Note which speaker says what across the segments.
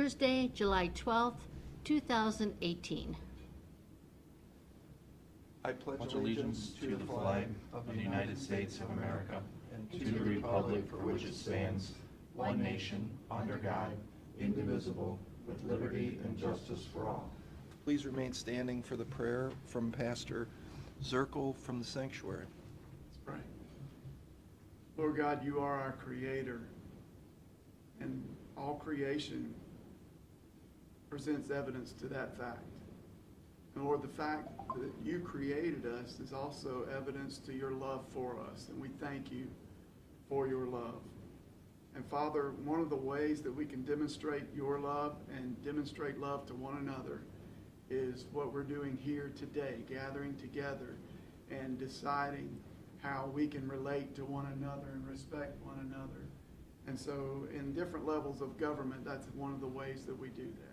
Speaker 1: Thursday, July 12th, 2018.
Speaker 2: I pledge allegiance to the flag of the United States of America and to the republic for which it stands, one nation, under God, indivisible, with liberty and justice for all. Please remain standing for the prayer from Pastor Zirkel from the sanctuary.
Speaker 3: Let's pray. Lord God, you are our creator, and all creation presents evidence to that fact. And Lord, the fact that you created us is also evidence to your love for us, and we thank you for your love. And Father, one of the ways that we can demonstrate your love and demonstrate love to one another is what we're doing here today, gathering together and deciding how we can relate to one another and respect one another. And so in different levels of government, that's one of the ways that we do that.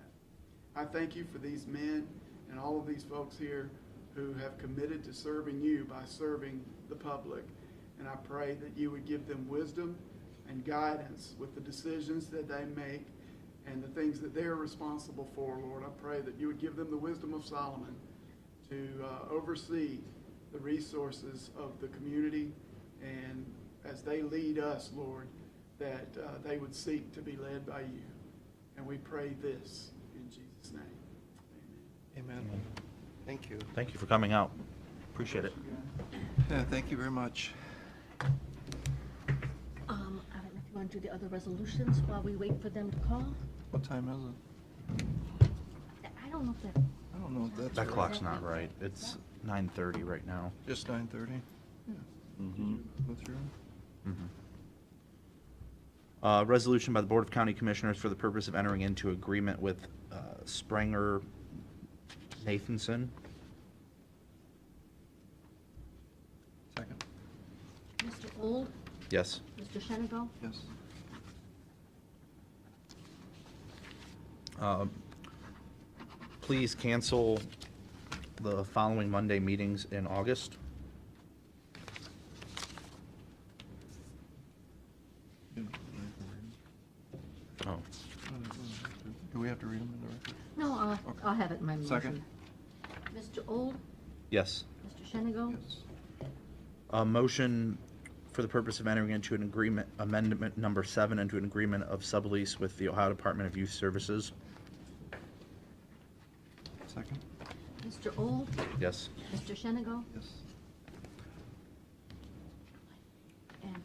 Speaker 3: I thank you for these men and all of these folks here who have committed to serving you by serving the public. And I pray that you would give them wisdom and guidance with the decisions that they make and the things that they're responsible for, Lord. I pray that you would give them the wisdom of Solomon to oversee the resources of the community, and as they lead us, Lord, that they would seek to be led by you. And we pray this in Jesus' name. Amen.
Speaker 2: Amen. Thank you.
Speaker 4: Thank you for coming out. Appreciate it.
Speaker 2: Yeah, thank you very much.
Speaker 1: I don't know if you want to do the other resolutions while we wait for them to call.
Speaker 2: What time is it?
Speaker 1: I don't know if that,
Speaker 2: I don't know if that's
Speaker 4: That
Speaker 2: right.
Speaker 4: clock's not right. It's 9:30 right now.
Speaker 2: Just 9:30? Yeah.
Speaker 4: Mm-hmm.
Speaker 2: Go through.
Speaker 4: Resolution by the Board of County Commissioners for the purpose of entering into agreement with Sprenger Nathanson.
Speaker 2: Second.
Speaker 1: Mr. Old,
Speaker 4: Yes.
Speaker 1: Mr. Shenago,
Speaker 2: Yes.
Speaker 4: Please cancel the following Monday meetings in August. Oh,
Speaker 2: Do we have to read them in the record?
Speaker 1: no, I'll have it in my motion.
Speaker 2: Second.
Speaker 1: Mr. Old,
Speaker 4: yes.
Speaker 1: Mr. Shenago,
Speaker 2: Yes.
Speaker 4: A motion for the purpose of entering into an agreement, amendment number 7, into an agreement of sublease with the Ohio Department of Youth Services.
Speaker 2: Second.
Speaker 1: Mr. Old,
Speaker 4: Yes.
Speaker 1: Mr. Shenago,
Speaker 2: Yes.
Speaker 1: and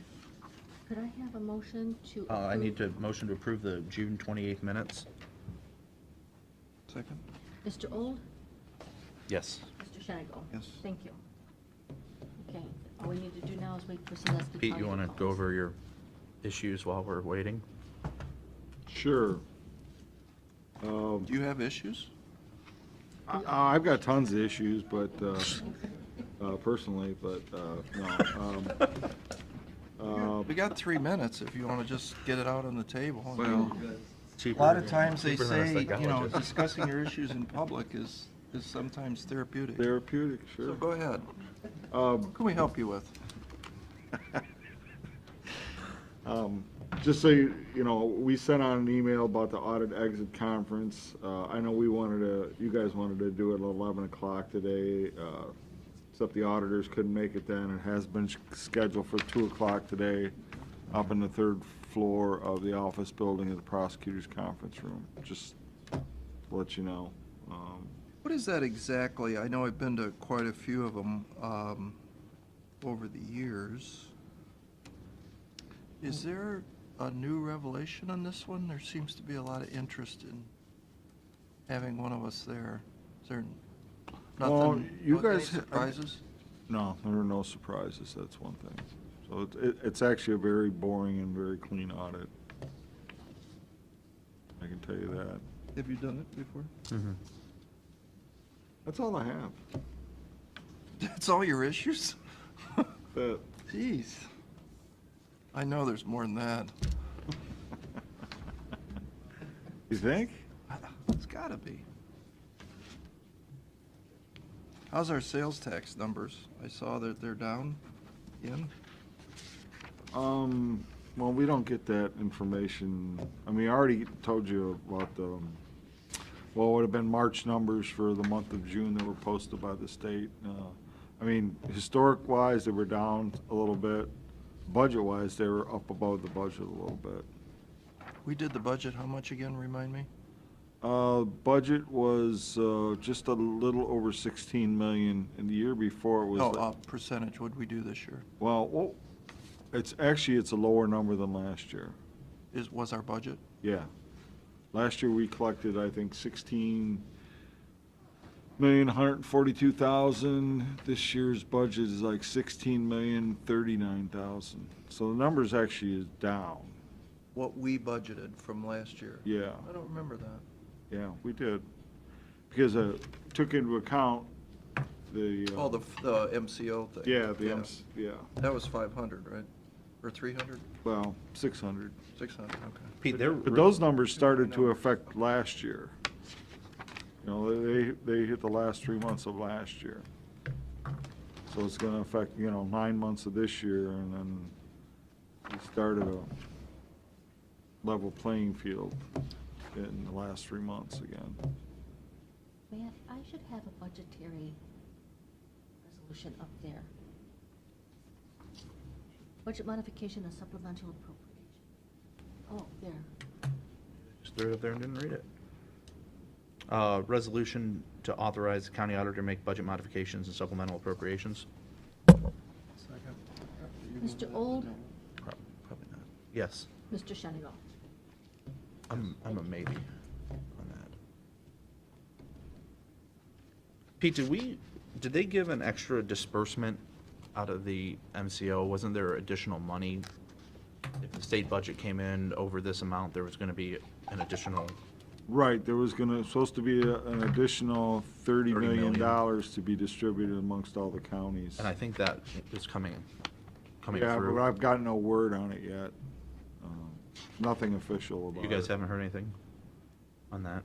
Speaker 1: could I have a motion to
Speaker 4: I
Speaker 1: approve-
Speaker 4: need to motion to approve the June 28th minutes.
Speaker 2: Second.
Speaker 1: Mr. Old,
Speaker 4: Yes.
Speaker 1: Mr. Shenago.
Speaker 2: Yes.
Speaker 1: Thank you. Okay, all we need to do now is wait for Celeste.
Speaker 4: Pete, you want to go over your issues while we're waiting?
Speaker 5: Sure.
Speaker 2: Do you have issues?
Speaker 5: I've got tons of issues, but, personally, but, no.
Speaker 2: We got 3 minutes if you want to just get it out on the table. I
Speaker 5: Well,
Speaker 2: mean, a
Speaker 4: Cheaper-
Speaker 2: lot of times they
Speaker 4: cheaper than a
Speaker 2: say,
Speaker 4: psychologist.
Speaker 2: discussing your issues in public is sometimes therapeutic.
Speaker 5: Therapeutic,
Speaker 2: So
Speaker 5: sure.
Speaker 2: go ahead. What can we help you with?
Speaker 5: Just so you know, we sent out an email about the audit exit conference. I know you guys wanted to do it at 11 o'clock today, except the auditors couldn't make it then. It has been scheduled for 2 o'clock today up in the 3rd floor of the office building of the prosecutor's conference room, just to let you know.
Speaker 2: What is that exactly? I know I've been to quite a few of them over the years. Is there a new revelation on this one? There seems to be a lot of interest in having one of us there. Is there
Speaker 5: Well,
Speaker 2: nothing,
Speaker 5: you
Speaker 2: any
Speaker 5: guys-
Speaker 2: surprises?
Speaker 5: No, there are no surprises, that's one thing. So it's actually a very boring and very clean audit. I can tell you that.
Speaker 2: Have you done it before?
Speaker 4: Mhm.
Speaker 5: That's all I have.
Speaker 2: That's all your issues?
Speaker 5: That,
Speaker 2: Jeez. I know there's more than that.
Speaker 5: you think?
Speaker 2: It's gotta be. How's our sales tax numbers? I saw that they're down again.
Speaker 5: Well, we don't get that information. I mean, I already told you about the, well, it would have been March numbers for the month of June that were posted by the state. I mean, historic-wise, they were down a little bit. Budget-wise, they were up above the budget a little bit.
Speaker 2: We did the budget, how much again, remind me?
Speaker 5: Budget was just a little over 16 million, and the year before it was.
Speaker 2: Oh, percentage, what'd we do this year?
Speaker 5: Well, it's a lower number than last year.
Speaker 2: Was our budget?
Speaker 5: Yeah. Last year, we collected, I think, 16,142,000. This year's budget is like 16,039,000. So the numbers actually is down.
Speaker 2: What we budgeted from last year?
Speaker 5: Yeah,
Speaker 2: I don't remember that.
Speaker 5: yeah, we did. Because took into account the.
Speaker 2: Oh, the MCO thing.
Speaker 5: Yeah, yeah,
Speaker 2: That was 500, right? Or 300?
Speaker 5: well, 600.
Speaker 2: 600, okay.
Speaker 4: Pete,
Speaker 5: But those numbers started to affect last year. You know, they hit the last 3 months of last year. So it's gonna affect, 9 months of this year, and then we started a level playing field in the last 3 months again.
Speaker 1: Matt, I should have a budgetary resolution up there. Budget modification and supplemental appropriation. Oh, there.
Speaker 4: Just threw it up there and didn't read it. Resolution to authorize the county auditor to make budget modifications and supplemental appropriations.
Speaker 2: Second.
Speaker 1: Mr. Old,
Speaker 4: Probably not. Yes,
Speaker 1: Mr. Shenigal.
Speaker 4: I'm a maybe on that. Pete, did they give an extra disbursement out of the MCO? Wasn't there additional money? If the state budget came in over this amount, there was gonna be an additional,
Speaker 5: Right, there was supposed to be an additional $30
Speaker 4: $30
Speaker 5: million
Speaker 4: million.
Speaker 5: to be distributed amongst all the counties.
Speaker 4: and I think that is coming
Speaker 5: Yeah, but
Speaker 4: through.
Speaker 5: I've got no word on it yet. Nothing official about it.
Speaker 4: You guys haven't heard anything on that?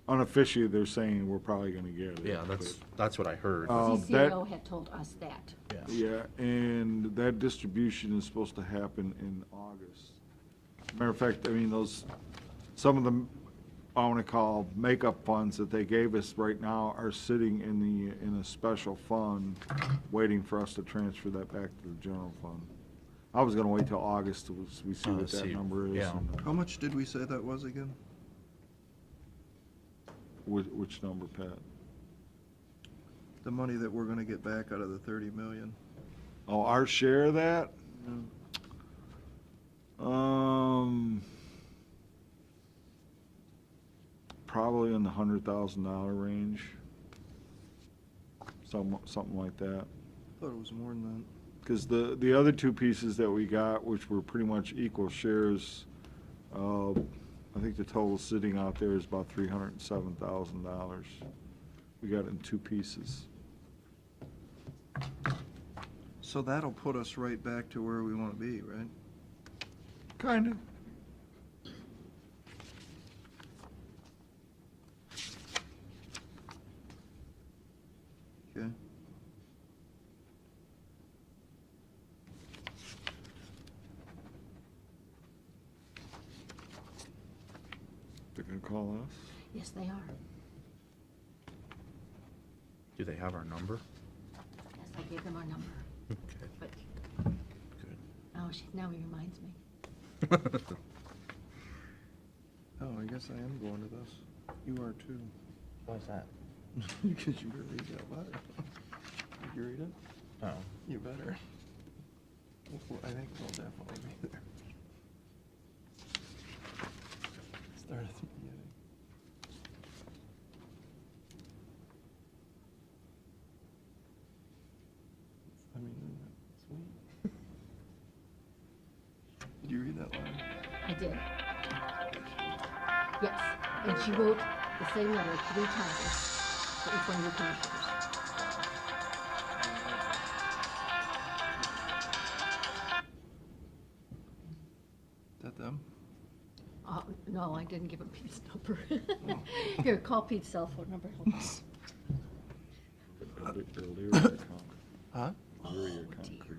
Speaker 5: Unofficially, they're saying we're probably gonna get it.
Speaker 4: Yeah, that's what I heard.
Speaker 1: CCAO had told us that.
Speaker 5: Yeah, and that distribution is supposed to happen in August. Matter of fact, I mean, some of the, I wanna call makeup funds that they gave us right now are sitting in a special fund, waiting for us to transfer that back to the general fund. I was gonna wait till August till we see what that
Speaker 4: see,
Speaker 5: number is.
Speaker 4: yeah.
Speaker 5: and,
Speaker 2: How much did we say that was again?
Speaker 5: Which number, Pat?
Speaker 2: The money that we're gonna get back out of the 30 million.
Speaker 5: Oh, our share of that? Probably in the $100,000 range. Something like that.
Speaker 2: I thought it was more than that.
Speaker 5: Because the other two pieces that we got, which were pretty much equal shares, I think the total sitting out there is about $307,000. We got it in two pieces.
Speaker 2: So that'll put us right back to where we wanna be, right?
Speaker 5: Kinda.
Speaker 2: Okay.
Speaker 5: They're gonna call us?
Speaker 1: Yes, they are.
Speaker 4: Do they have our number?
Speaker 1: Yes, I gave them our number,
Speaker 4: Okay,
Speaker 1: but
Speaker 4: good.
Speaker 1: now he reminds me.
Speaker 2: Oh, I guess I am going to this. You are too.
Speaker 4: Why is that?
Speaker 2: Because you better read that letter. Did you read it?
Speaker 4: Oh.
Speaker 2: You better. I think we'll definitely be there. Start at the beginning. I mean, isn't that sweet? Did you read that letter?
Speaker 1: I did. Yes, and she wrote the same letter 3 times to each one of your commissioners.
Speaker 2: Is that them?
Speaker 1: No, I didn't give him Pete's number. Here, call Pete's cell phone number. Hold on.
Speaker 2: Huh?
Speaker 5: Erie or
Speaker 1: Oh,
Speaker 5: Concrete.
Speaker 1: dear.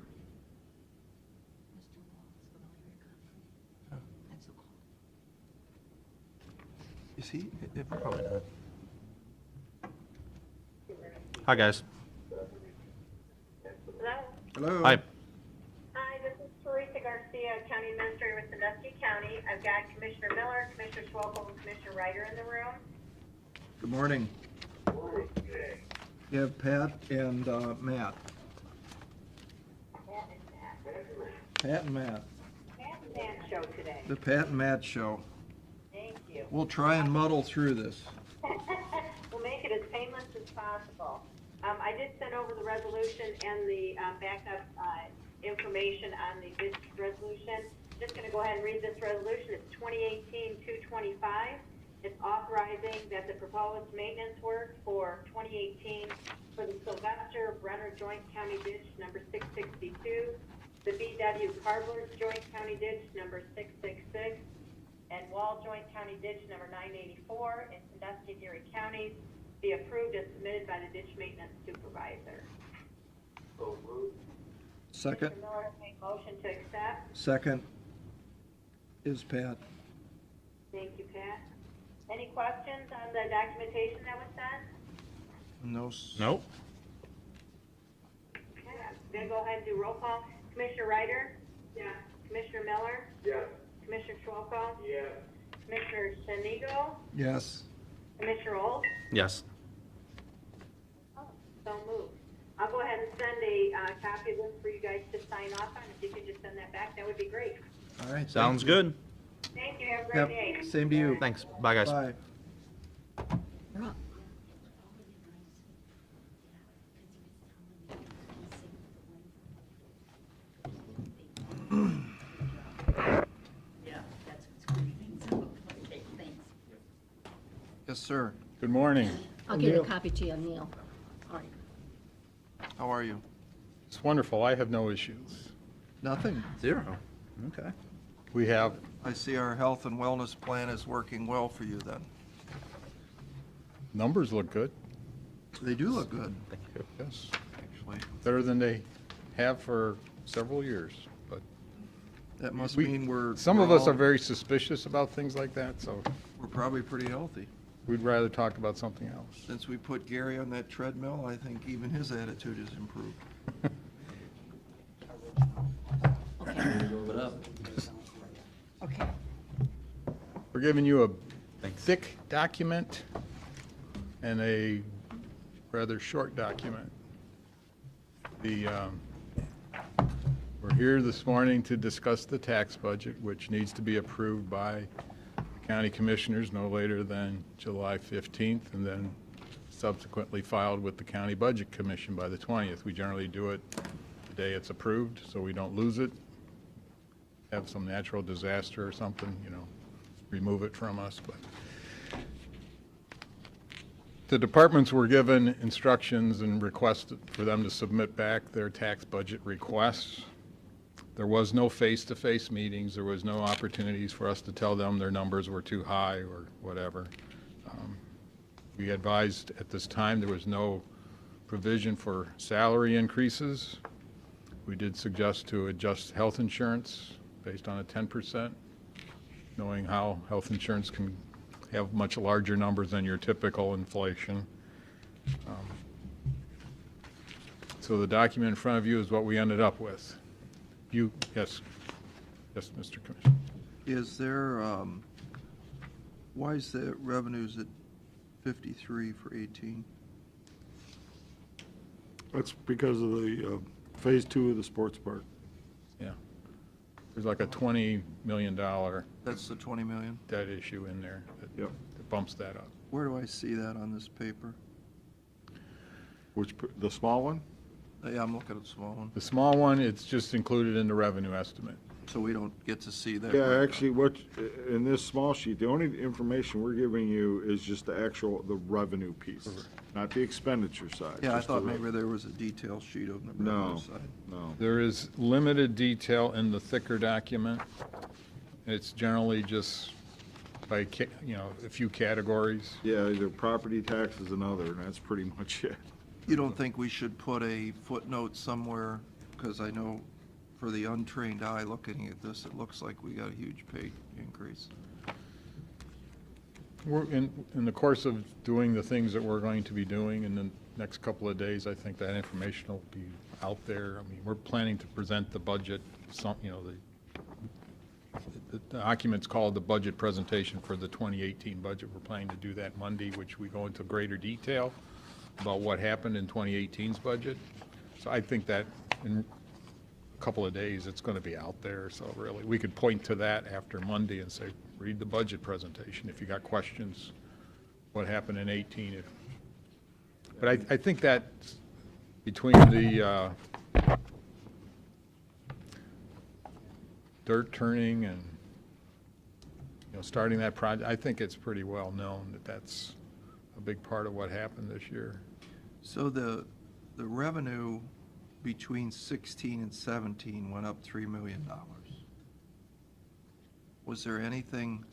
Speaker 1: Mr. Wall is familiar.
Speaker 2: Is he?
Speaker 4: Probably not. Hi, guys.
Speaker 6: Hello.
Speaker 5: Hello.
Speaker 4: Hi.
Speaker 6: Hi, this is Teresa Garcia, County Administrator with Sandusky County. I've got Commissioner Miller, Commissioner Schwalbe, and Commissioner Ryder in the room.
Speaker 7: Good morning. You have Pat and Matt.
Speaker 6: Pat and Matt.
Speaker 7: Pat and Matt.
Speaker 6: Pat and Matt show today.
Speaker 7: The Pat and Matt show.
Speaker 6: Thank you.
Speaker 7: We'll try and muddle through this.
Speaker 6: We'll make it as painless as possible. I did send over the resolution and the backup information on the ditch resolution. Just going to go ahead and read this resolution. It's 2018-225. It's authorizing that the proposed maintenance work for 2018 for the Sylvester Brenner Joint County Ditch number 662, the BW Carbler Joint County Ditch number 666, and Wall Joint County Ditch number 984 in Sandusky and Erie counties be approved as submitted by the ditch maintenance supervisor.
Speaker 7: Second,
Speaker 6: Mr. Miller made motion to accept.
Speaker 7: second is Pat.
Speaker 6: Thank you, Pat. Any questions on the documentation that was sent?
Speaker 7: No.
Speaker 4: Nope.
Speaker 6: Okay, I'm gonna go ahead and do roll call. Commissioner Ryder? Yes. Commissioner Miller?
Speaker 5: Yes.
Speaker 6: Commissioner Schwalbe?
Speaker 5: Yes.
Speaker 6: Commissioner Shanigo?
Speaker 7: Yes.
Speaker 6: Commissioner Old?
Speaker 4: Yes.
Speaker 6: So moved. I'll go ahead and send a copy of this for you guys to sign off on. If you could just send that back, that would be great.
Speaker 7: All right.
Speaker 4: Sounds good.
Speaker 6: Thank you, have a great day.
Speaker 7: Yep, same to you.
Speaker 4: Thanks. Bye, guys.
Speaker 7: Bye.
Speaker 1: You're up.
Speaker 8: Yeah, that's what's screwing things up. Okay, thanks.
Speaker 7: Yes, sir.
Speaker 9: Good morning.
Speaker 1: I'll give a copy to you, Neil. All right.
Speaker 7: How are you?
Speaker 9: It's wonderful. I have no issues.
Speaker 7: Nothing.
Speaker 4: 0. Okay.
Speaker 9: We have,
Speaker 7: I see our health and wellness plan is working well for you then.
Speaker 9: numbers look good,
Speaker 7: They do look good,
Speaker 4: Thank you.
Speaker 9: yes.
Speaker 7: actually.
Speaker 9: Better than they have for several years. But
Speaker 7: That must
Speaker 9: we-
Speaker 7: mean we're.
Speaker 9: some of
Speaker 7: we're
Speaker 9: us are
Speaker 7: all-
Speaker 9: very suspicious about things like that, so
Speaker 7: We're probably pretty healthy.
Speaker 9: we'd rather talk about something else.
Speaker 7: Since we put Gary on that treadmill, I think even his attitude has improved.
Speaker 1: Okay.
Speaker 9: We're giving you a
Speaker 4: Thanks.
Speaker 9: thick document and a rather short document. We're here this morning to discuss the tax budget, which needs to be approved by the county commissioners no later than July 15th, and then subsequently filed with the county budget commission by the 20th. We generally do it the day it's approved, so we don't lose it. Have some natural disaster or something, remove it from us, but the departments were given instructions and requested for them to submit back their tax budget requests. There was no face-to-face meetings. There was no opportunities for us to tell them their numbers were too high or whatever. We advised at this time there was no provision for salary increases. We did suggest to adjust health insurance based on a 10%, knowing how health insurance can have much larger numbers than your typical inflation. So the document in front of you is what we ended up with. Yes, Mr. Commissioner.
Speaker 7: Is there, why is the revenues at 53 for 18?
Speaker 5: That's because of the phase 2 of the sports park.
Speaker 9: Yeah. There's like a $20 million
Speaker 7: That's the 20 million?
Speaker 9: debt issue in there
Speaker 5: Yep.
Speaker 9: that bumps that up.
Speaker 7: Where do I see that on this paper?
Speaker 5: The small one?
Speaker 7: Yeah, I'm looking at the small one.
Speaker 9: The small one, it's just included in the revenue estimate.
Speaker 7: So we don't get to see that.
Speaker 5: Yeah, actually, in this small sheet, the only information we're giving you is just the revenue piece, not the expenditure side.
Speaker 7: Yeah, I
Speaker 5: just the
Speaker 7: thought
Speaker 5: rev-
Speaker 7: maybe there was a detail sheet on the
Speaker 5: No,
Speaker 7: revenue side.
Speaker 5: no.
Speaker 9: There is limited detail in the thicker document. It's generally just by, a few categories.
Speaker 5: Yeah, either property taxes and other, and that's pretty much it.
Speaker 7: You don't think we should put a footnote somewhere? Because I know for the untrained eye looking at this, it looks like we got a huge pay increase.
Speaker 9: We're in the course of doing the things that we're going to be doing in the next couple of days, I think that information will be out there. I mean, we're planning to present the budget, the document's called the budget presentation for the 2018 budget. We're planning to do that Monday, which we go into greater detail about what happened in 2018's budget. So I think that in a couple of days, it's going to be out there. So really, we could point to that after Monday and say, read the budget presentation. If you got questions, what happened in 18. But I think that between the dirt turning and, starting that project, I think it's pretty well known that that's a big part of what happened this year.
Speaker 7: So the revenue between 16 and 17 went up $3 million. Was there anything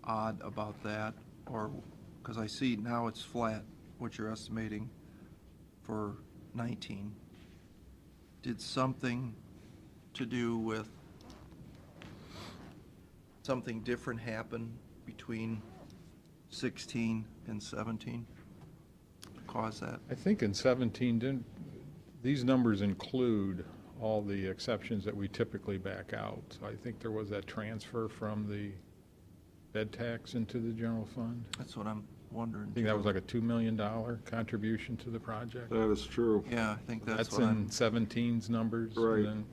Speaker 7: odd about that? Or, because I see now it's flat, what you're estimating for 19. Did something to do with something different happen between 16 and 17? Cause that?
Speaker 9: I think in 17, these numbers include all the exceptions that we typically back out. So I think there was that transfer from the bed tax into the general fund.
Speaker 7: That's what I'm wondering.
Speaker 9: I think that was like a $2 million contribution to the project.
Speaker 5: That is true.
Speaker 7: Yeah, I think that's
Speaker 9: That's
Speaker 7: what
Speaker 9: in 17's numbers. and
Speaker 5: Right.
Speaker 9: then,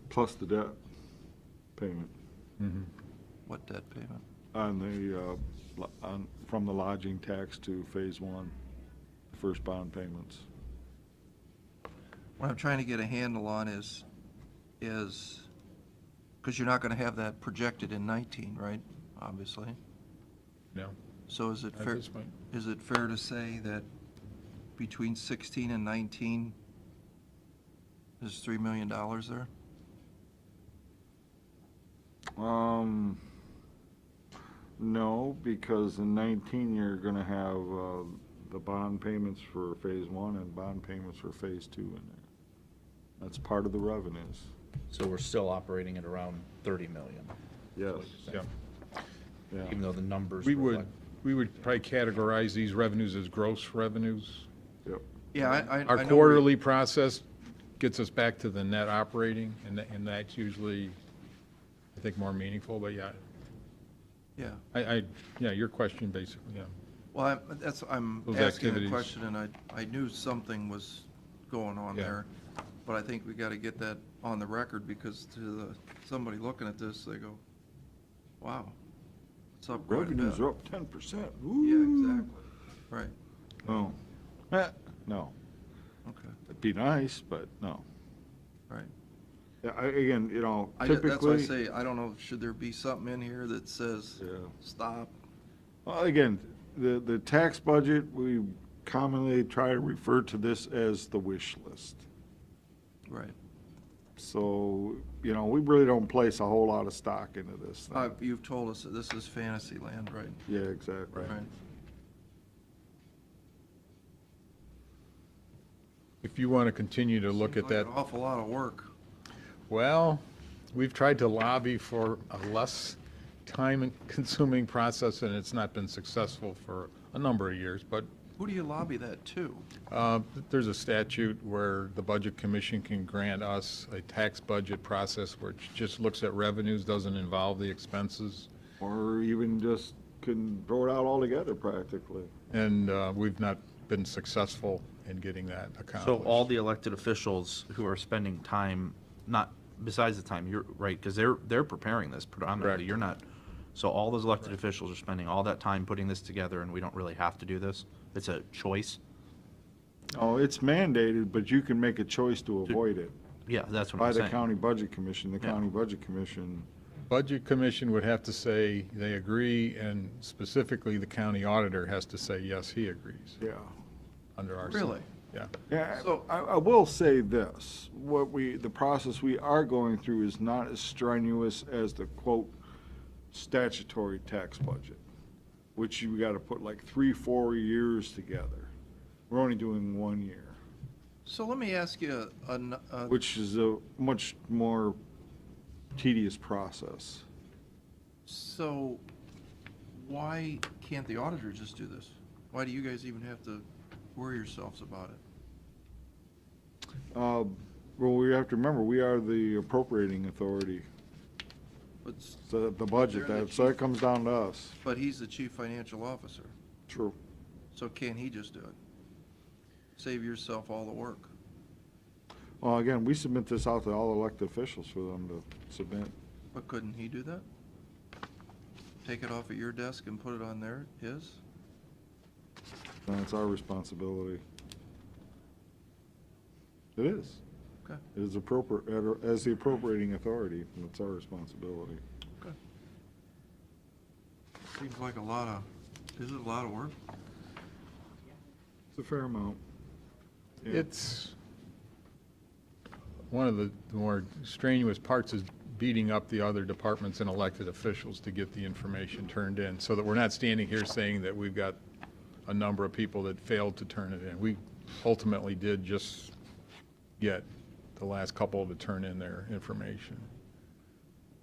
Speaker 5: Plus the debt payment
Speaker 7: what debt payment?
Speaker 5: on from the lodging tax to phase one, the first bond payments.
Speaker 7: What I'm trying to get a handle on is, because you're not going to have that projected in 19, right? Obviously.
Speaker 9: No,
Speaker 7: So is it
Speaker 9: at
Speaker 7: fair,
Speaker 9: this point.
Speaker 7: is it fair to say that between 16 and 19, there's $3 million there?
Speaker 5: No, because in 19, you're gonna have, the bond payments for phase one and bond payments for phase two in there. That's part of the revenues.
Speaker 4: So we're still operating at around 30 million.
Speaker 5: Yes,
Speaker 9: Yeah.
Speaker 5: yeah.
Speaker 4: Even though the numbers
Speaker 9: We
Speaker 4: reflect-
Speaker 9: would probably categorize these revenues as gross revenues.
Speaker 5: Yep.
Speaker 7: Yeah, I
Speaker 9: Our
Speaker 7: know
Speaker 9: quarterly process gets us back to the net operating, and that's usually, I think, more meaningful, but yeah,
Speaker 7: Yeah.
Speaker 9: yeah, your question basically, yeah.
Speaker 7: Well, I'm
Speaker 9: Those
Speaker 7: asking a
Speaker 9: activities.
Speaker 7: question, and I knew something was going on
Speaker 9: Yeah.
Speaker 7: there, but I think we got to get that on the record, because to somebody looking at this, they go, wow, it's up quite a bit.
Speaker 5: Revenues are up 10%.
Speaker 7: Yeah, exactly. Right,
Speaker 5: Oh, no.
Speaker 7: okay,
Speaker 5: It'd be nice, but no.
Speaker 7: right.
Speaker 5: Yeah, again,
Speaker 7: That's why I
Speaker 5: typically,
Speaker 7: say, I don't know, should there be something in here that says,
Speaker 5: yeah.
Speaker 7: stop?
Speaker 5: Well, again, the tax budget, we commonly try to refer to this as the wish list.
Speaker 7: Right.
Speaker 5: So, we really don't place a whole lot of stock into this thing.
Speaker 7: You've told us that this is fantasy land, right?
Speaker 5: Yeah, exactly.
Speaker 7: Right.
Speaker 9: If you want to continue to look at
Speaker 7: Seems
Speaker 9: that.
Speaker 7: like an awful lot of work.
Speaker 9: Well, we've tried to lobby for a less time-consuming process, and it's not been successful for a number of years, but
Speaker 7: Who do you lobby that to?
Speaker 9: there's a statute where the Budget Commission can grant us a tax budget process which just looks at revenues, doesn't involve the expenses,
Speaker 5: Or even just can throw it out altogether practically.
Speaker 9: and we've not been successful in getting that accomplished.
Speaker 4: So all the elected officials who are spending time, not, besides the time, you're right, because they're preparing this predominantly,
Speaker 9: Correct.
Speaker 4: you're not. So all those elected officials are spending all that time putting this together, and we don't really have to do this. It's a choice.
Speaker 5: Oh, it's mandated, but you can make a choice to avoid it
Speaker 4: Yeah, that's what
Speaker 5: by
Speaker 4: I'm
Speaker 5: the
Speaker 4: saying.
Speaker 5: county budget commission. The
Speaker 4: Yeah.
Speaker 5: county budget commission,
Speaker 9: Budget Commission would have to say they agree, and specifically the county auditor has to say, yes, he agrees,
Speaker 5: yeah.
Speaker 9: under our.
Speaker 7: Really?
Speaker 9: Yeah.
Speaker 5: Yeah,
Speaker 7: So-
Speaker 5: I will say this, the process we are going through is not as strenuous as the quote statutory tax budget, which you gotta put like 3-4 years together. We're only doing 1 year,
Speaker 7: So let me ask you,
Speaker 5: which is a much more tedious process.
Speaker 7: So why can't the auditor just do this? Why do you guys even have to worry yourselves about it?
Speaker 5: Well, we have to remember, we are the appropriating authority,
Speaker 7: But,
Speaker 5: so the budget,
Speaker 7: They're the
Speaker 5: so it
Speaker 7: chief.
Speaker 5: comes down to us.
Speaker 7: but he's the chief financial officer,
Speaker 5: True.
Speaker 7: so can't he just do it? Save yourself all the work.
Speaker 5: Well, again, we submit this out to all elected officials for them to submit.
Speaker 7: But couldn't he do that? Take it off at your desk and put it on his?
Speaker 5: And it's our responsibility. It is.
Speaker 7: Okay.
Speaker 5: It is appropriate, as the appropriating authority, it's our responsibility.
Speaker 7: Okay. Seems like is it a lot of work?
Speaker 5: It's a fair amount. Yeah.
Speaker 9: It's, one of the more strenuous parts is beating up the other departments and elected officials to get the information turned in, so that we're not standing here saying that we've got a number of people that failed to turn it in. We ultimately did just get the last couple to turn in their information.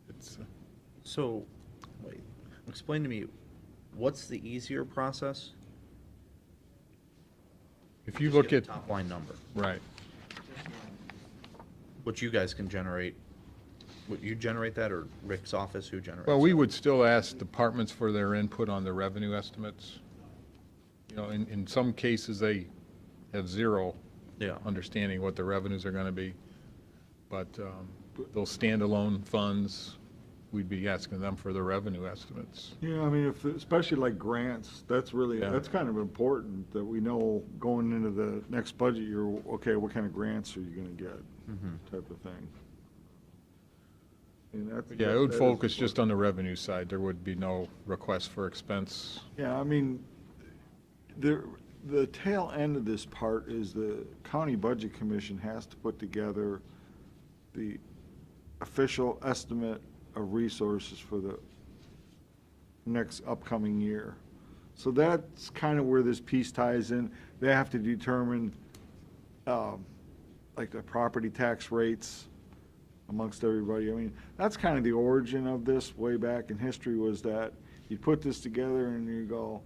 Speaker 9: It's,
Speaker 4: So, wait, explain to me, what's the easier process?
Speaker 9: if you
Speaker 4: Just
Speaker 9: look
Speaker 4: get
Speaker 9: at,
Speaker 4: a top line number,
Speaker 9: right,
Speaker 4: which you guys can generate. Would you generate that, or Rick's office, who generates?
Speaker 9: well, we
Speaker 4: that?
Speaker 9: would still ask departments for their input on the revenue estimates. You know, in some cases, they have zero
Speaker 4: Yeah.
Speaker 9: understanding what the revenues are going to be. But those standalone funds, we'd be asking them for the revenue estimates.
Speaker 5: Yeah, I mean, especially like grants, that's really,
Speaker 9: Yeah.
Speaker 5: that's kind of important, that we know going into the next budget year, okay, what kind of grants are you gonna get, type of thing. And that's.
Speaker 9: Yeah, it would
Speaker 5: that is
Speaker 9: focus just
Speaker 5: important.
Speaker 9: on the revenue side. There would be no request for expense.
Speaker 5: Yeah, I mean, the tail end of this part is the county budget commission has to put together the official estimate of resources for the next upcoming year. So that's kind of where this piece ties in. They have to determine, like the property tax rates amongst everybody. I mean, that's kind of the origin of this way back in history, was that you put this together and you go,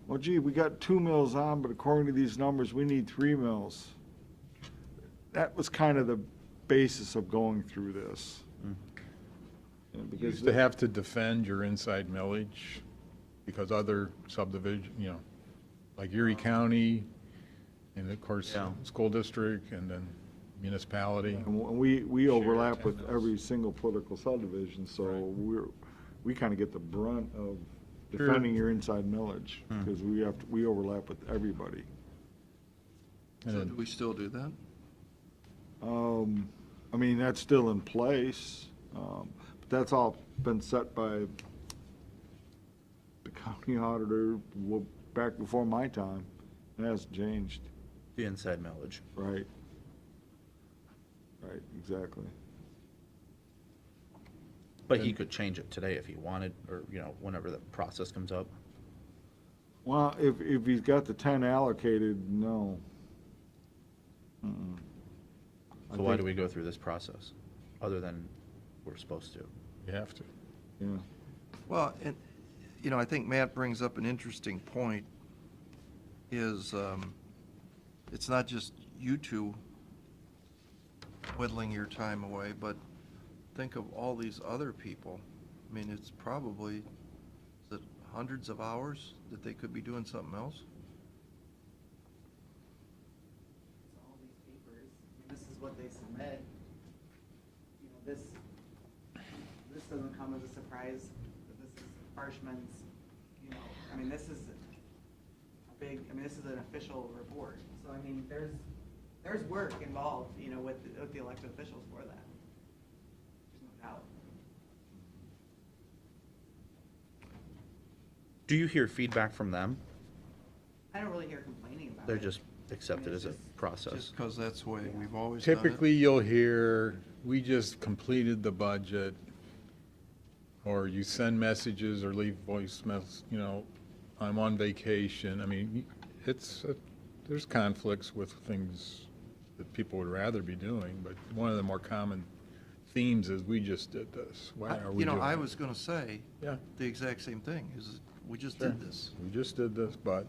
Speaker 5: well, gee, we got 2 mills on, but according to these numbers, we need 3 mills. That was kind of the basis of going through this.
Speaker 9: You
Speaker 5: Because
Speaker 9: used to have to defend your inside millage because other subdivision, you know, like Erie County, and of course,
Speaker 4: Yeah.
Speaker 9: school district, and then municipality.
Speaker 5: And we overlap with every single political subdivision, so we kind of get the brunt of
Speaker 9: Sure.
Speaker 5: defending your inside millage, because we overlap with everybody.
Speaker 9: And
Speaker 7: So
Speaker 9: then-
Speaker 7: do we still do that?
Speaker 5: I mean, that's still in place, but that's all been set by the county auditor back before my time. It hasn't changed,
Speaker 4: The inside millage.
Speaker 5: right? Right, exactly.
Speaker 4: But he could change it today if he wanted, or, you know, whenever the process comes up.
Speaker 5: Well, if he's got the 10 allocated, no. Mm-mm. I
Speaker 4: So why do
Speaker 5: think-
Speaker 4: we go through this process, other than we're supposed to?
Speaker 9: You have to.
Speaker 5: Yeah.
Speaker 7: Well, and, I think Matt brings up an interesting point, is, it's not just you two whittling your time away, but think of all these other people. I mean, it's probably, is it hundreds of hours that they could be doing something else?
Speaker 10: all these papers, and this is what they submit. This doesn't come as a surprise, that this is Parchman's, I mean, this is this is an official report. So, I mean, there's work involved, with the elected officials for that. There's no doubt.
Speaker 4: Do you hear feedback from them?
Speaker 10: I don't really hear complaining about it.
Speaker 4: They're just accepted as a
Speaker 10: Just
Speaker 4: process.
Speaker 7: Just because that's the way we've always done it?
Speaker 9: Typically, you'll hear, we just completed the budget, or you send messages or leave voicemails, I'm on vacation. I mean, there's conflicts with things that people would rather be doing, but one of the more common themes is, we just did this. Why are we
Speaker 7: You know,
Speaker 9: doing
Speaker 7: I
Speaker 9: it?
Speaker 7: was gonna say
Speaker 9: Yeah,
Speaker 7: the exact same thing, is we just
Speaker 9: sure.
Speaker 7: did this.
Speaker 9: We just did this, but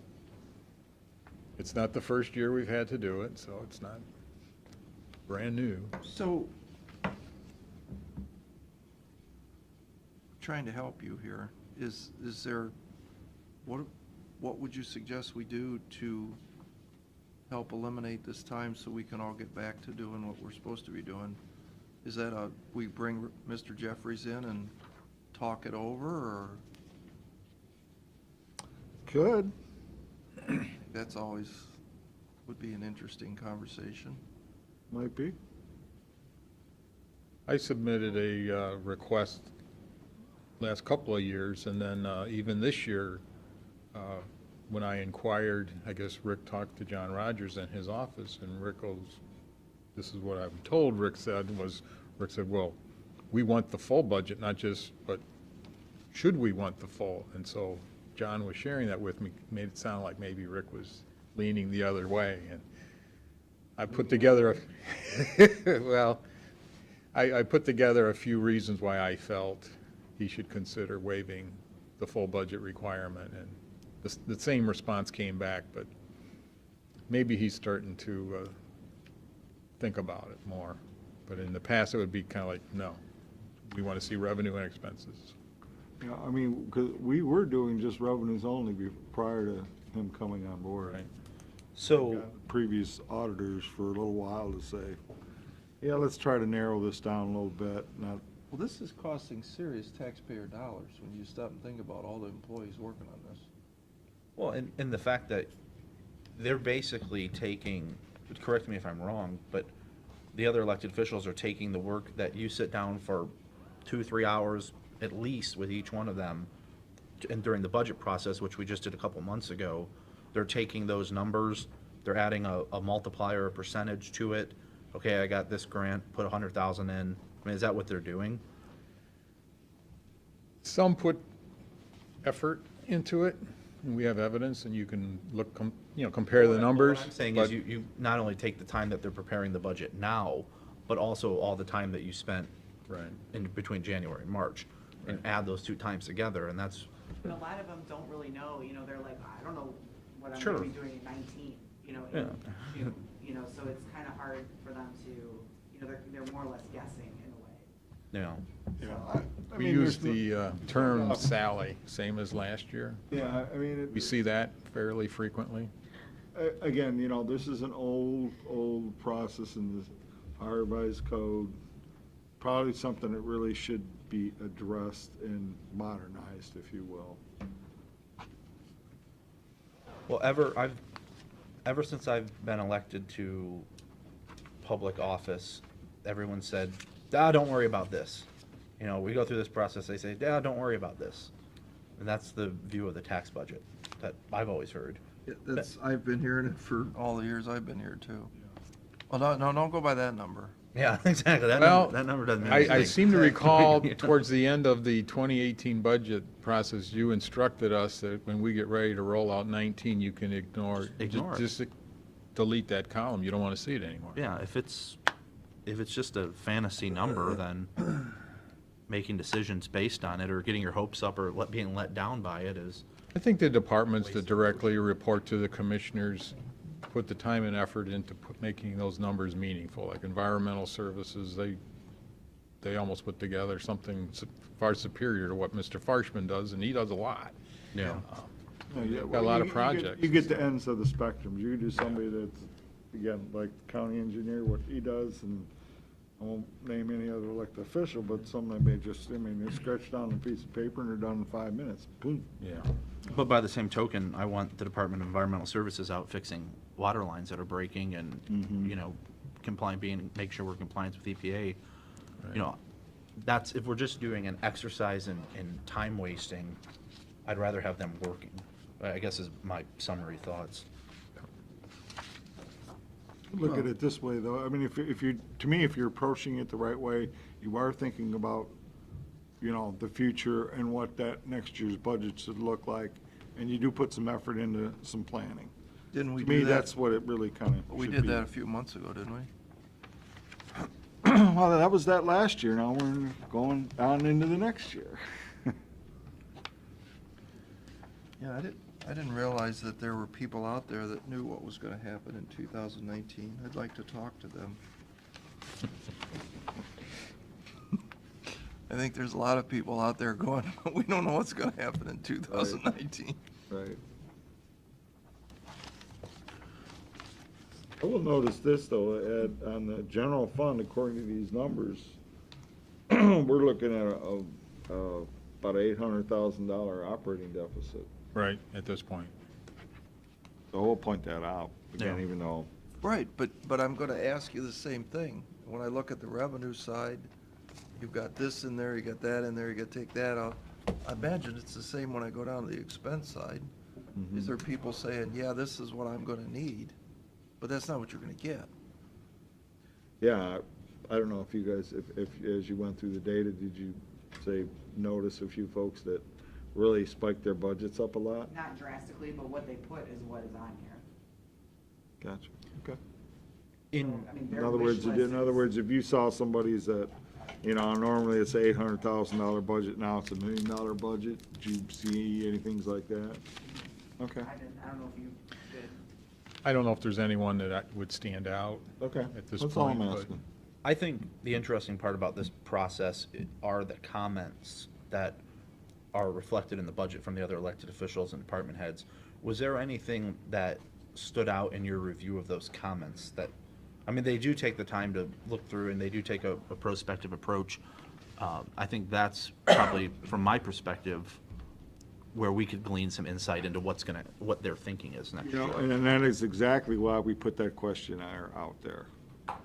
Speaker 9: it's not the first year we've had to do it, so it's not brand new.
Speaker 7: So, trying to help you here, is there, what would you suggest we do to help eliminate this time so we can all get back to doing what we're supposed to be doing? Is that we bring Mr. Jeffries in and talk it over, or?
Speaker 5: Could.
Speaker 7: That's always, would be an interesting conversation.
Speaker 5: Might be.
Speaker 9: I submitted a request last couple of years, and then even this year, when I inquired, I guess Rick talked to John Rogers in his office, and Rick goes, this is what I'm told, Rick said, well, we want the full budget, not just, but should we want the full? And so John was sharing that with me, made it sound like maybe Rick was leaning the other way, and I put together, well, I put together a few reasons why I felt he should consider waiving the full budget requirement, and the same response came back, but maybe he's starting to think about it more. But in the past, it would be kind of like, no, we want to see revenue and expenses.
Speaker 5: Yeah, I mean, because we were doing just revenues only prior to him coming on board.
Speaker 9: Right.
Speaker 4: So,
Speaker 5: Got previous auditors for a little while to say, yeah, let's try to narrow this down a little bit, not,
Speaker 7: Well, this is costing serious taxpayer dollars when you stop and think about all the employees working on this.
Speaker 4: well, and the fact that they're basically taking, correct me if I'm wrong, but the other elected officials are taking the work that you sit down for 2-3 hours at least with each one of them, and during the budget process, which we just did a couple months ago, they're taking those numbers, they're adding a multiplier, a percentage to it. Okay, I got this grant, put 100,000 in. I mean, is that what they're doing?
Speaker 9: Some put effort into it, and we have evidence, and you can look, compare the numbers.
Speaker 4: What I'm saying
Speaker 9: but-
Speaker 4: is you not only take the time that they're preparing the budget now, but also all the time that you spent
Speaker 9: Right.
Speaker 4: in between January and March, and add those two times together, and that's,
Speaker 10: But a lot of them don't really know, they're like, I don't know what I'm
Speaker 4: Sure.
Speaker 10: gonna be doing in 19, in
Speaker 4: Yeah.
Speaker 10: June, so it's kind of hard for them to, they're more or less guessing in a way.
Speaker 4: you know.
Speaker 5: yeah. I
Speaker 9: We
Speaker 5: mean,
Speaker 9: use
Speaker 5: there's
Speaker 9: the term Sally, same as last year.
Speaker 5: yeah, I mean,
Speaker 9: We see that fairly frequently.
Speaker 5: again, this is an old process in the Ohio Revised Code. Probably something that really should be addressed and modernized, if you will.
Speaker 4: Well, ever since I've been elected to public office, everyone said, don't worry about this. We go through this process, they say, don't worry about this. And that's the view of the tax budget that I've always heard.
Speaker 7: I've been hearing it for all the years I've been here too. Well, no, don't go by that number.
Speaker 4: Yeah, exactly.
Speaker 9: Well,
Speaker 4: That number doesn't mean
Speaker 9: I
Speaker 4: anything.
Speaker 9: seem to recall towards the end of the 2018 budget process, you instructed us that when we get ready to roll out 19, you can ignore.
Speaker 4: Ignore it.
Speaker 9: Just delete that column. You don't want to see it anymore.
Speaker 4: Yeah, if it's just a fantasy number, then making decisions based on it or getting your hopes up or being let down by it is,
Speaker 9: I think the departments that directly report to the commissioners put the time and effort into making those numbers meaningful, like environmental services, they almost put together something far superior to what Mr. Farshman does, and he does a lot.
Speaker 4: yeah.
Speaker 5: Yeah,
Speaker 9: Got a lot of projects.
Speaker 5: You get the ends of the spectrum. You do somebody that's, again, like county engineer, what he does, and I won't name any other elected official, but some of them may just, they scratch down a piece of paper and they're done in 5 minutes. Boom.
Speaker 9: Yeah.
Speaker 4: But by the same token, I want the Department of Environmental Services out fixing water lines that are breaking and, make sure we're compliant with EPA. That's, if we're just doing an exercise in time wasting, I'd rather have them working, I guess is my summary thoughts.
Speaker 5: Look at it this way, though. I mean, to me, if you're approaching it the right way, you are thinking about, the future and what that next year's budget should look like, and you do put some effort into some planning.
Speaker 7: Didn't we
Speaker 5: To me,
Speaker 7: do that?
Speaker 5: that's what it really kind of
Speaker 7: We
Speaker 5: should
Speaker 7: did
Speaker 5: be.
Speaker 7: that a few months ago, didn't we?
Speaker 5: Well, that was that last year. Now we're going on into the next year.
Speaker 7: Yeah, I didn't realize that there were people out there that knew what was gonna happen in 2019. I'd like to talk to them. I think there's a lot of people out there going, we don't know what's gonna happen in 2019.
Speaker 5: Right. I will notice this, though, Ed, on the general fund, according to these numbers, we're looking at about $800,000 operating deficit.
Speaker 9: Right, at this point.
Speaker 5: So we'll point that out, again,
Speaker 4: Yeah.
Speaker 5: even though,
Speaker 7: Right, but I'm gonna ask you the same thing. When I look at the revenue side, you've got this in there, you got that in there, you gotta take that out. I imagine it's the same when I go down to the expense side. Is there people saying, yeah, this is what I'm gonna need, but that's not what you're gonna get?
Speaker 5: yeah, I don't know if you guys, if as you went through the data, did you say, notice a few folks that really spiked their budgets up a lot?
Speaker 10: Not drastically, but what they put is what is on here.
Speaker 5: Gotcha, okay.
Speaker 4: In,
Speaker 10: I mean,
Speaker 5: In
Speaker 10: their
Speaker 5: other
Speaker 10: wish
Speaker 5: words,
Speaker 10: list is-
Speaker 5: if you saw somebody's that, normally it's a $800,000 budget, now it's $1 million budget, did you see anything like that? Okay,
Speaker 10: I don't know if you did.
Speaker 9: I don't know if there's anyone that would stand out
Speaker 5: okay.
Speaker 9: at this
Speaker 5: That's all
Speaker 9: point,
Speaker 5: I'm
Speaker 9: but
Speaker 5: asking.
Speaker 4: I think the interesting part about this process are the comments that are reflected in the budget from the other elected officials and department heads. Was there anything that stood out in your review of those comments that, I mean, they do take the time to look through and they do take a prospective approach. I think that's probably, from my perspective, where we could glean some insight into what their thinking is next year.
Speaker 5: And that is exactly why we put that questionnaire out there,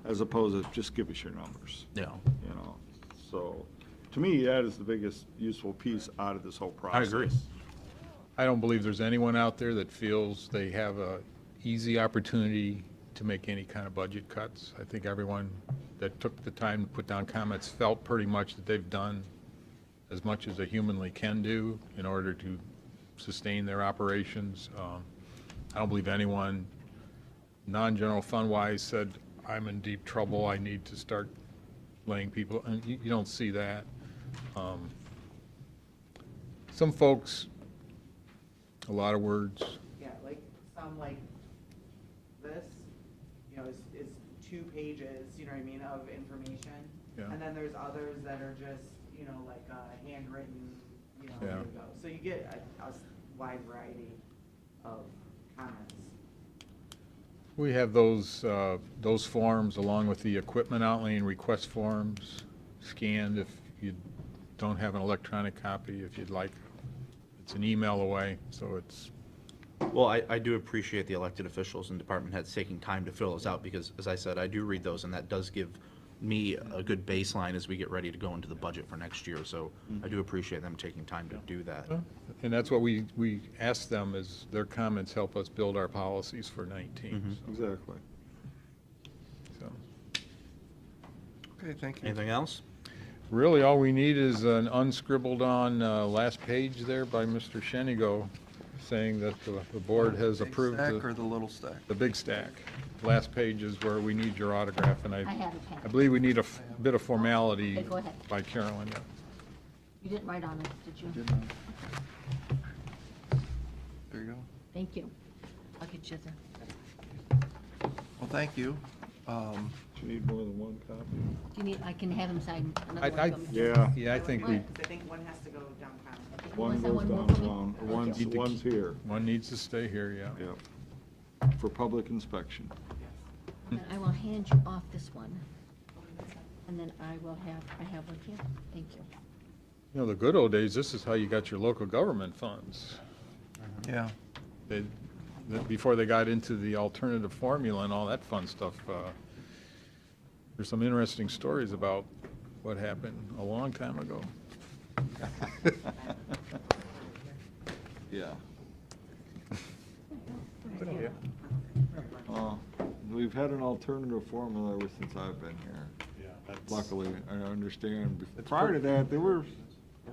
Speaker 5: as opposed to just give us your numbers,
Speaker 4: Yeah.
Speaker 5: So, to me, that is the biggest useful piece out of this whole
Speaker 4: I
Speaker 5: process.
Speaker 4: agree.
Speaker 9: I don't believe there's anyone out there that feels they have a easy opportunity to make any kind of budget cuts. I think everyone that took the time to put down comments felt pretty much that they've done as much as they humanly can do in order to sustain their operations. I don't believe anyone, non-general fund-wise, said, I'm in deep trouble, I need to start laying people, and you don't see that. Some folks, a lot of words.
Speaker 10: Yeah, like, some like this, is 2 pages, you know what I mean, of information.
Speaker 9: Yeah.
Speaker 10: And then there's others that are just, like, handwritten,
Speaker 9: Yeah.
Speaker 10: there you go. So you get a wide variety of comments.
Speaker 9: We have those forms along with the equipment outlay and request forms scanned if you don't have an electronic copy, if you'd like. It's an email away, so it's,
Speaker 4: Well, I do appreciate the elected officials and department heads taking time to fill those out because, as I said, I do read those and that does give me a good baseline as we get ready to go into the budget for next year. So I do appreciate them taking time to do that.
Speaker 9: and that's what we ask them, is their comments help us build our policies for 19.
Speaker 5: Exactly.
Speaker 9: So,
Speaker 7: Okay, thank you.
Speaker 4: Anything else?
Speaker 9: really, all we need is an unscribbled on last page there by Mr. Shenigo saying that the board has
Speaker 7: Big
Speaker 9: approved
Speaker 7: stack or the little stack?
Speaker 9: the big stack. Last page is where we need your autograph, and
Speaker 1: I have it, Pat.
Speaker 9: I believe we need a bit of formality
Speaker 1: Okay, go ahead.
Speaker 9: by Carolyn.
Speaker 1: You didn't write on it, did you?
Speaker 7: Did not. There you go.
Speaker 1: Thank you. I'll get you the,
Speaker 7: Well, thank you.
Speaker 5: Do you need more than one copy?
Speaker 1: do you need, I can have him sign another
Speaker 9: I-
Speaker 1: one.
Speaker 5: Yeah,
Speaker 9: I think we,
Speaker 10: I think one has to go downtown.
Speaker 5: one
Speaker 1: Want
Speaker 5: goes
Speaker 1: more for me?
Speaker 5: downtown,
Speaker 1: Okay.
Speaker 5: one's here,
Speaker 9: one needs to stay here, yeah.
Speaker 5: yep, for public inspection.
Speaker 1: And I will hand you off this one. And then I have one here. Thank you.
Speaker 9: You know, the good old days, this is how you got your local government funds.
Speaker 7: Yeah.
Speaker 9: Before they got into the alternative formula and all that fun stuff. There's some interesting stories about what happened a long time ago.
Speaker 5: Yeah. We've had an alternative formula ever since I've been here. Luckily, I understand. Prior to that, there were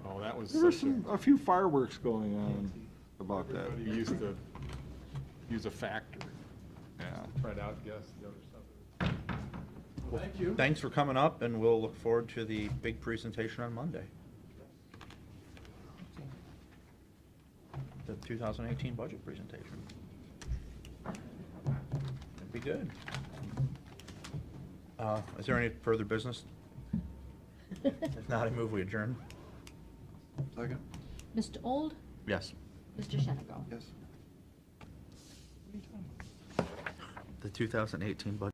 Speaker 9: Oh, that was
Speaker 5: a few fireworks going on about that.
Speaker 9: Everybody used to use a factor,
Speaker 5: Yeah.
Speaker 9: try to outguess the other stuff.
Speaker 3: Thank you.
Speaker 4: Thanks for coming up, and we'll look forward to the big presentation on Monday. The 2018 budget presentation. That'd be good. Is there any further business? If not, I move we adjourn.
Speaker 7: Second?
Speaker 1: Mr. Old,
Speaker 4: Yes.
Speaker 1: Mr. Shenigo.
Speaker 7: Yes.
Speaker 4: The 2018 budget.